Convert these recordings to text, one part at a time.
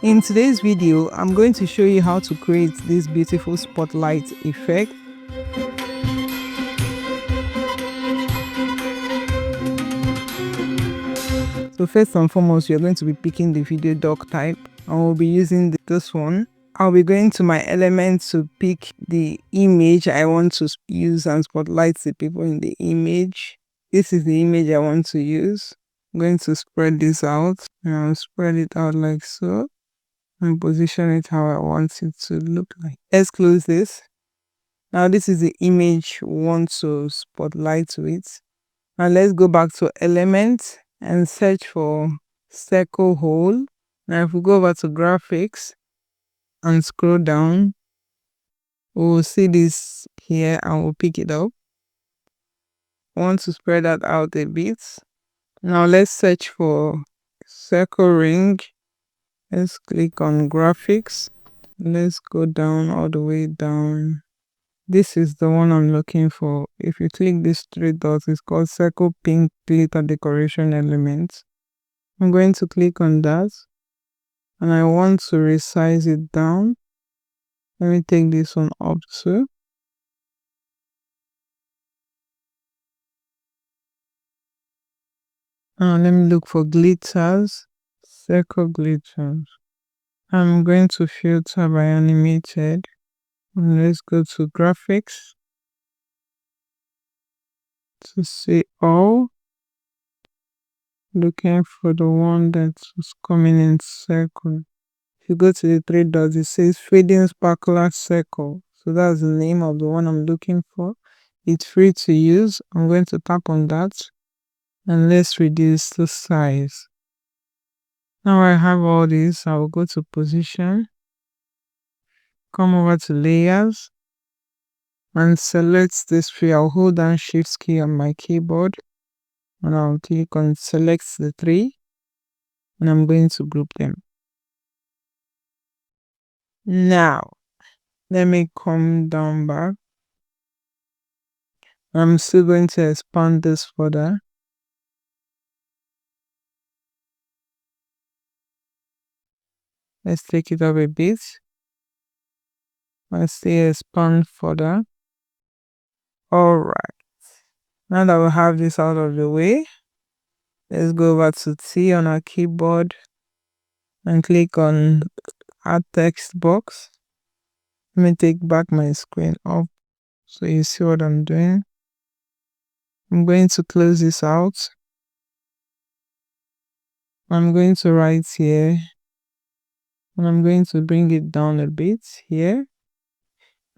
In today's video, I'm going to show you how to create this beautiful spotlight effect. So first and foremost, you're going to be picking the video doc type, and we'll be using this one. I'll be going to my elements to pick the image I want to use and spotlight the people in the image. This is the image I want to use. I'm going to spread this out, and I'll spread it out like so and position it how I want it to look like. Let's close this. Now this is the image we want to spotlight with. Now let's go back to elements and search for circle hole. Now if we go over to graphics and scroll down, we'll see this here and we'll pick it up. I want to spread that out a bit. Now let's search for circle ring. Let's click on graphics. Let's go down all the way down. This is the one I'm looking for. If you click these three dots, it's called circle pink glitter decoration element. I'm going to click on that and I want to resize it down. Let me take this one up too. Now let me look for glitters, circle glitters. I'm going to filter by animated. And let's go to graphics to see all. Looking for the one that's coming in circle. If you go to the three dots, it says fading sparkler circle. So that's the name of the one I'm looking for. It's free to use. I'm going to tap on that and let's reduce the size. Now I have all this. I will go to position, come over to layers and select this three. I'll hold down shift key on my keyboard and I'll click on select the three and I'm going to group them. Now let me come down back. I'm still going to expand this further. Let's take it up a bit. Let's still expand further. Alright. Now that we have this out of the way, let's go over to T on our keyboard and click on add text box. Let me take back my screen up so you see what I'm doing. I'm going to close this out. I'm going to write here and I'm going to bring it down a bit here.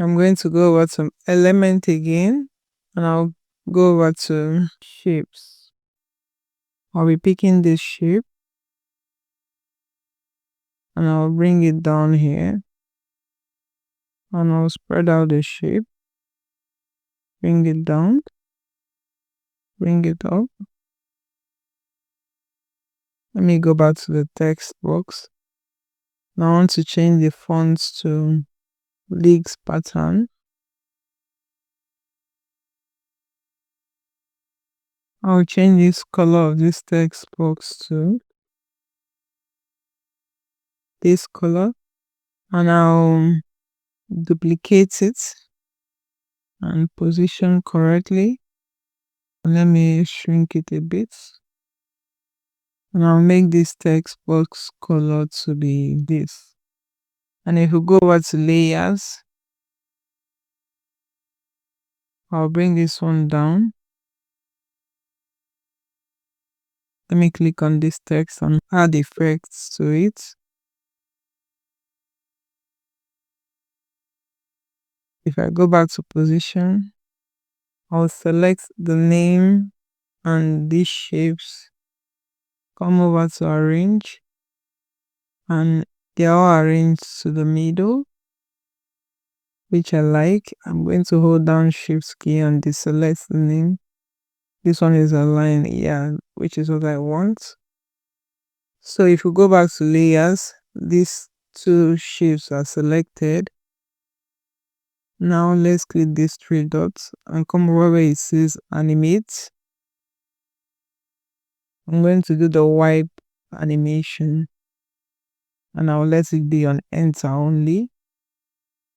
I'm going to go over to element again and I'll go over to shapes. I'll be picking this shape and I'll bring it down here and I'll spread out the shape, bring it down, bring it up. Let me go back to the text box. Now I want to change the fonts to leagues pattern. I'll change this color of this text box to this color and I'll duplicate it and position correctly. Let me shrink it a bit and I'll make this text box color to be this. And if we go over to layers, I'll bring this one down. Let me click on this text and add effects to it. If I go back to position, I'll select the name and these shapes, come over to arrange, and they're all arranged to the middle, which I like. I'm going to hold down shift key and deselect the name. This one is aligned, yeah, which is what I want. So if you go back to layers, these two shapes are selected. Now let's click these three dots and come over where it says animate. I'm going to do the wipe animation. and I'll let it be on enter only,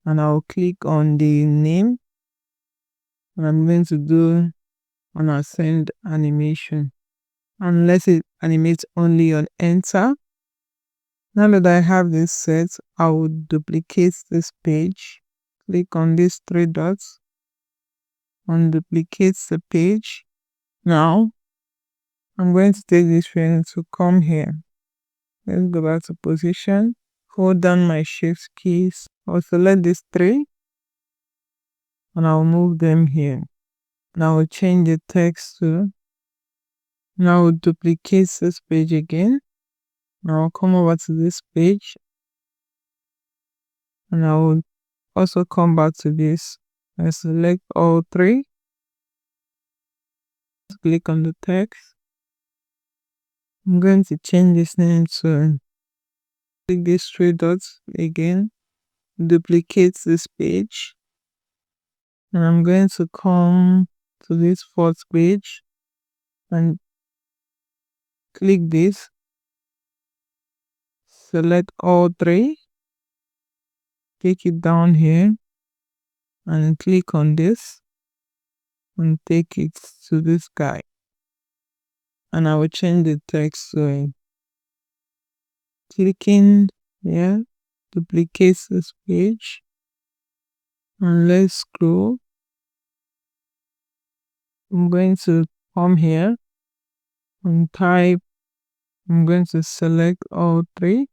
and I'll click on the name, and I'm going to do an ascend animation and let it animate only on enter. Now that I have this set, I will duplicate this page, click on these three dots and duplicate the page. Now I'm going to take this pen to come here. Let's go back to position, hold down my shift keys. I'll select these three and I'll move them here. Now I'll change the text to, now I'll duplicate this page again. Now I'll come over to this page and I will also come back to this and select all three. Click on the text. I'm going to change this name to, click these three dots again, duplicate this page, and I'm going to come to this fourth page and click this, select all three, take it down here and click on this and take it to this guy, and I will change the text to clicking here, duplicate this page and let's scroll. I'm going to come here and type, I'm going to select all three.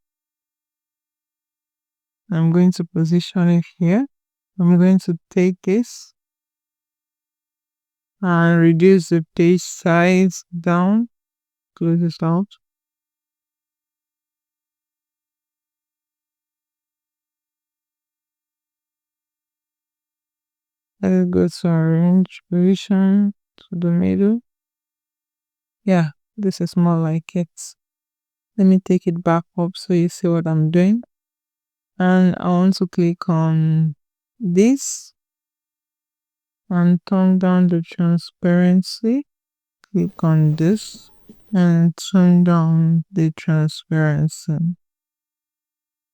I'm going to position it here. I'm going to take this and reduce the page size down, close this out. Let's go to arrange position to the middle. Yeah, this is more like it. Let me take it back up so you see what I'm doing. And I want to click on this and turn down the transparency. Click on this and turn down the transparency.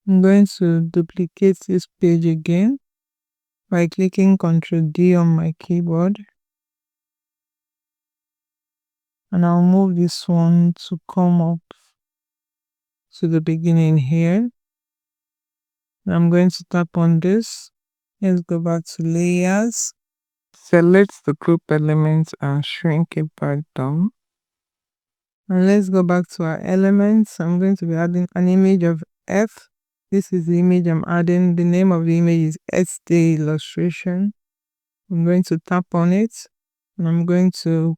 I'm going to duplicate this page again by clicking Ctrl D on my keyboard. And I'll move this one to come up to the beginning here. I'm going to tap on this. Let's go back to layers. Select the group element and shrink it back down. And let's go back to our elements. I'm going to be adding an image of F. This is the image I'm adding. The name of the image is SD illustration. I'm going to tap on it and I'm going to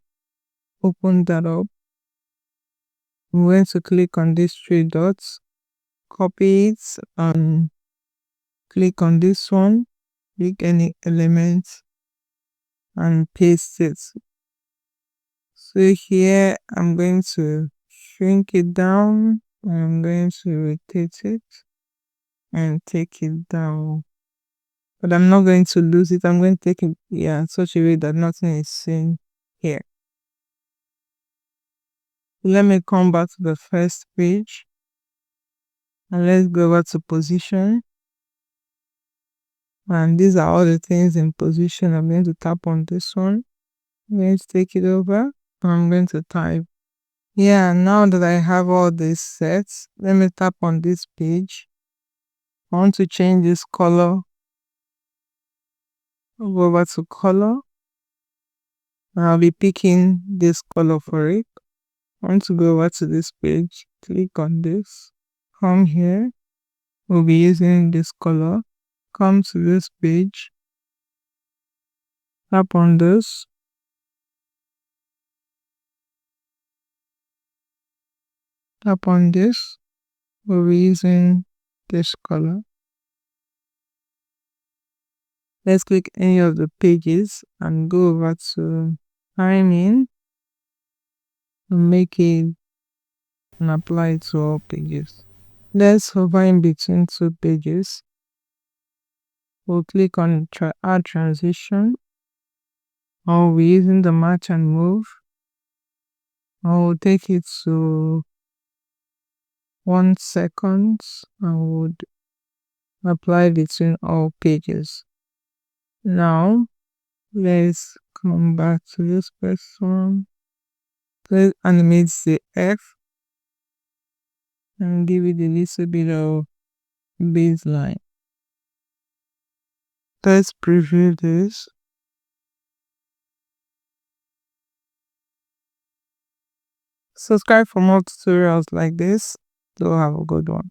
open that up. I'm going to click on these three dots, copy it and click on this one, click any element and paste it. So here I'm going to shrink it down. I'm going to rotate it and take it down. But I'm not going to lose it. I'm going to take it in such a way that nothing is seen here. Let me come back to the first page. And let's go over to position. And these are all the things in position. I'm going to tap on this one. I'm going to take it over. I'm going to type. Yeah, now that I have all these sets, let me tap on this page. I want to change this color. I'll go over to color. I'll be picking this color for it. I want to go over to this page. Click on this. Come here. We'll be using this color. Come to this page. Tap on this. Tap on this. We'll be using this color. Let's click any of the pages and go over to timing and make it and apply it to all pages. Let's hover in between two pages. We'll click on add transition. I'll be using the match and move. I'll take it to 1 second and would apply between all pages. Now let's come back to this person. Let's animate the F and give it a little bit of baseline. Let's preview this. Subscribe for more tutorials like this. Do have a good one.